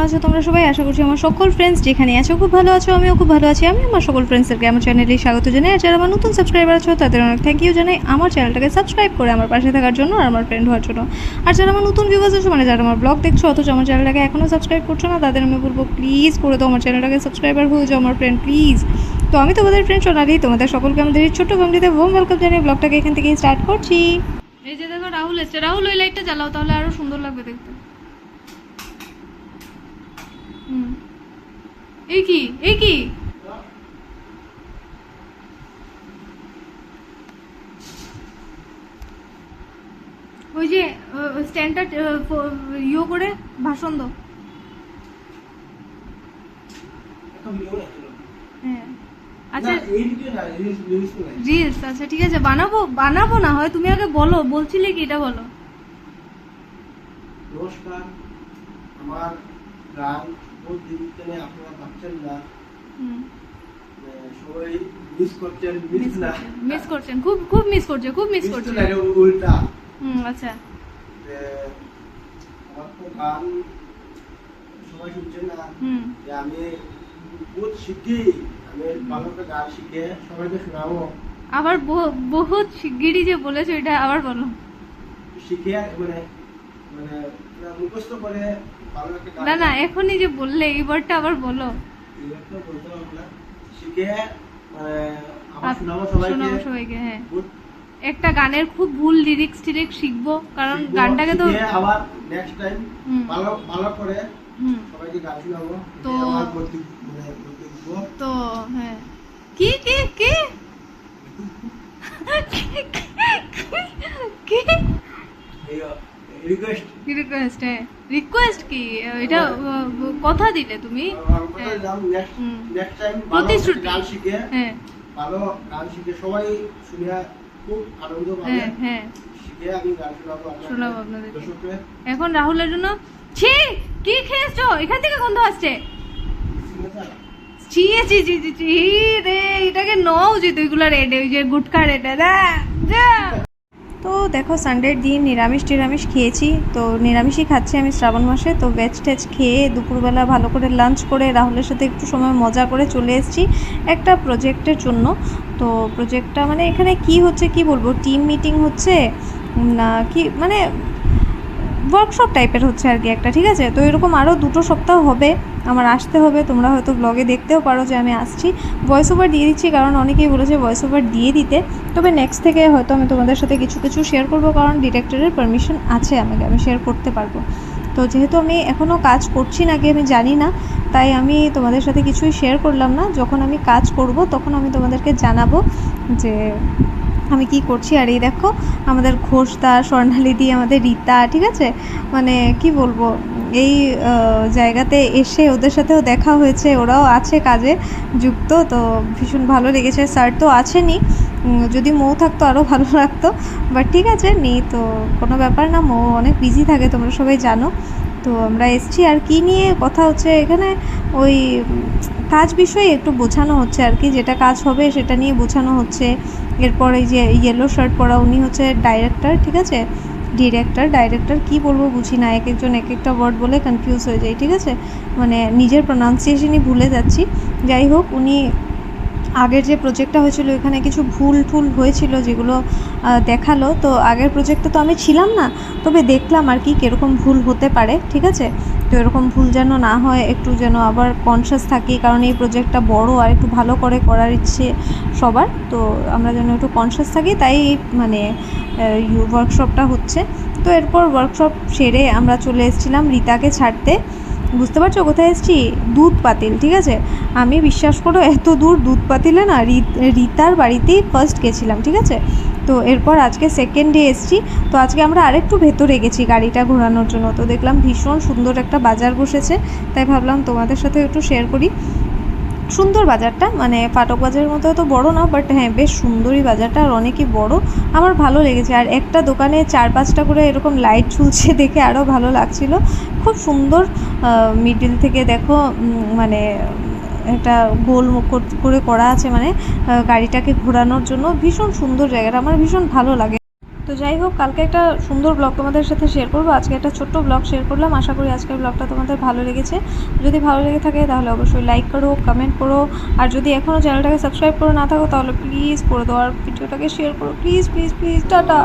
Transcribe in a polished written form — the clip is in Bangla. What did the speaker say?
আছো তোমরা সবাই? আশা করছি আমার সকল ফ্রেন্ডস যেখানে আছো খুব ভালো আছো, আমিও খুব ভালো আছি। আমি আমার সকল ফ্রেন্ডসদেরকে আমার চ্যানেলে স্বাগত জানাই। আর যারা আমার নতুন সাবস্ক্রাইবার আছো তাদের অনেক থ্যাংক ইউ জানাই আমার চ্যানেলটাকে সাবস্ক্রাইব করে আমার পাশে থাকার জন্য আর আমার ফ্রেন্ড হওয়ার জন্য। আর যারা আমার নতুন ভিউয়ার্স আছো, মানে যারা আমার ব্লগ দেখছো অথচ আমার চ্যানেলটাকে এখনও সাবস্ক্রাইব করছো না, তাদের আমি বলবো প্লিজ করে দাও, আমার চ্যানেলটাকে সাবস্ক্রাইবার হয়ে যাও আমার ফ্রেন্ড প্লিজ। তো আমি তোমাদের ফ্রেন্ড সোনালি, তোমাদের সকলকে আমাদের এই ছোট্ট ফ্যামিলিতে ওয়ার্ম ওয়েলকাম জানিয়ে ব্লগটাকে এখান থেকেই স্টার্ট করছি। এই যে দেখো রাহুল এসছে। রাহুল ওই লাইটটা জ্বালাও, তাহলে আরো সুন্দর লাগবে দেখতে। এই কি ওই যে স্ট্যান্ডার্ড ইয়ে করে ভাষণ দাও। হ্যাঁ আচ্ছা রিলস, আচ্ছা ঠিক আছে, বানাবো না হয় তুমি আগে বলো, বলছিলে কি এটা বলো। নমস্কার, আমার গান প্রতিদিনে আপনারা পাচ্ছেন না, সবাই মিস করছেন খুব মিস করছেন উল্টা। আচ্ছা আমার তো গান সবাই শুনছে না, যে আমি বহুত শিখি, আমি ভালো করে গান শিখে সবাইকে শোনাবো। আবার বহুত শিগগিরই যে বলেছো এটা আবার বলো। শিখে মানে মানে মুখস্থ করে ভালো একটা গান, না এখনই যে বললে এই ওয়ার্ডটা আবার বলো। তো বলতে পারবো না, শিখে মানে আবার শোনাবো সবাইকে। হ্যাঁ, একটা গানের খুব ভুল লিরিক্স শিখবো, কারণ গানটাকে তো আবার নেক্সট টাইম ভালো করে সবাইকে গান শোনাবো। তো আমার তো হ্যাঁ কি রিকোয়েস্ট কি এটা কথা দিলে তুমি, প্রতিশ্রুতি। গান শিখে ভালো গান শিখে সবাই শুনে খুব আনন্দ পাবে। হ্যাঁ শিখে আমি গান শোনাবো আপনাদের। এখন রাহুলের জন্য ছি কি খেয়েছো, এখান থেকে গন্ধ আসছে। রে এটাকে নেওয়া উচিত, ওইগুলো রেড, ওই যে গুটখা রেড। তো দেখো সানডের দিন নিরামিষ খেয়েছি, তো নিরামিষই খাচ্ছি আমি শ্রাবণ মাসে। তো ভেজ টেজ খেয়ে দুপুরবেলা ভালো করে লাঞ্চ করে রাহুলের সাথে একটু সময় মজা করে চলে এসেছি একটা প্রজেক্টের জন্য। তো প্রজেক্টটা মানে এখানে কি হচ্ছে কি বলবো, টিম মিটিং হচ্ছে না কি মানে ওয়ার্কশপ টাইপের হচ্ছে আর কি একটা, ঠিক আছে। তো এরকম আরও 2 সপ্তাহ হবে, আমার আসতে হবে। তোমরা হয়তো ব্লগে দেখতেও পারো যে আমি আসছি। ভয়েস ওভার দিয়ে দিচ্ছি কারণ অনেকেই বলেছে ভয়েস ওভার দিয়ে দিতে। তবে নেক্সট থেকে হয়তো আমি তোমাদের সাথে কিছু শেয়ার করবো, কারণ ডিরেক্টরের পারমিশন আছে আমাকে, আমি শেয়ার করতে পারবো। তো যেহেতু আমি এখনও কাজ করছি নাকি আমি জানি না, তাই আমি তোমাদের সাথে কিছুই শেয়ার করলাম না। যখন আমি কাজ করব তখন আমি তোমাদেরকে জানাবো যে আমি কি করছি। আর এই দেখো আমাদের ঘোষদা, স্বর্ণালিদি, আমাদের রীতা, ঠিক আছে, মানে কি বলবো, এই জায়গাতে এসে ওদের সাথেও দেখা হয়েছে, ওরাও আছে কাজে যুক্ত। তো ভীষণ ভালো লেগেছে। স্যার তো আছেনই, যদি মৌ থাকতো আরও ভালো লাগতো, বাট ঠিক আছে নেই তো কোনো ব্যাপার না, মৌ অনেক বিজি থাকে তোমরা সবাই জানো। তো আমরা এসছি। আর কি নিয়ে কথা হচ্ছে এখানে, ওই কাজ বিষয়ে একটু বোঝানো হচ্ছে আর কি, যেটা কাজ হবে সেটা নিয়ে বোঝানো হচ্ছে। এরপর এই যে ইয়েলো শার্ট পরা উনি হচ্ছে ডাইরেক্টর, ঠিক আছে, ডাইরেক্টর কি বলবো বুঝি না, একজন এক একটা ওয়ার্ড বলে কনফিউজ হয়ে যায়, ঠিক আছে, মানে নিজের প্রোনাউন্সিয়েশনই ভুলে যাচ্ছি। যাই হোক, উনি আগের যে প্রজেক্টটা হয়েছিল এখানে কিছু ভুল হয়েছিল যেগুলো দেখালো। তো আগের প্রজেক্টে তো আমি ছিলাম না, তবে দেখলাম আর কি কীরকম ভুল হতে পারে, ঠিক আছে। তো এরকম ভুল যেন না হয়, একটু যেন আবার কনসিয়াস থাকি, কারণ এই প্রজেক্টটা বড় আর একটু ভালো করে করার ইচ্ছে সবার। তো আমরা যেন একটু কনসিয়াস থাকি, তাই মানে ওয়ার্কশপটা হচ্ছে। তো এরপর ওয়ার্কশপ সেরে আমরা চলে এসেছিলাম রীতাকে ছাড়তে। বুঝতে পারছো কোথায় এসেছি? দুধ পাতিল, ঠিক আছে। আমি বিশ্বাস করো এত দূর দুধ পাতিলে না রীতার বাড়িতেই ফার্স্ট গেছিলাম, ঠিক আছে। তো এরপর আজকে সেকেন্ড ডে এসেছি। তো আজকে আমরা আরেকটু ভেতরে গেছি গাড়িটা ঘোরানোর জন্য। তো দেখলাম ভীষণ সুন্দর একটা বাজার বসেছে, তাই ভাবলাম তোমাদের সাথে একটু শেয়ার করি। সুন্দর বাজারটা, মানে ফাটক বাজারের মতো তো বড় না, বাট হ্যাঁ বেশ সুন্দরই বাজারটা, আর অনেকই বড়, আমার ভালো লেগেছে। আর একটা দোকানে 4-5টা করে এরকম লাইট ঝুলছে দেখে আরও ভালো লাগছিল, খুব সুন্দর। মিডিল থেকে দেখো মানে একটা গোল করে করা আছে, মানে গাড়িটাকে ঘোরানোর জন্য। ভীষণ সুন্দর জায়গাটা, আমার ভীষণ ভালো লাগে। তো যাই হোক, কালকে একটা সুন্দর ব্লগ তোমাদের সাথে শেয়ার করবো। আজকে একটা ছোট্ট ব্লগ শেয়ার করলাম। আশা করি আজকের ব্লগটা তোমাদের ভালো লেগেছে। যদি ভালো লেগে থাকে তাহলে অবশ্যই লাইক করো, কমেন্ট করো, আর যদি এখনও চ্যানেলটাকে সাবস্ক্রাইব করে না থাকো তাহলে প্লিজ করে দাও, আর ভিডিওটাকে শেয়ার করো, প্লিজ প্লিজ প্লিজ। টাটা।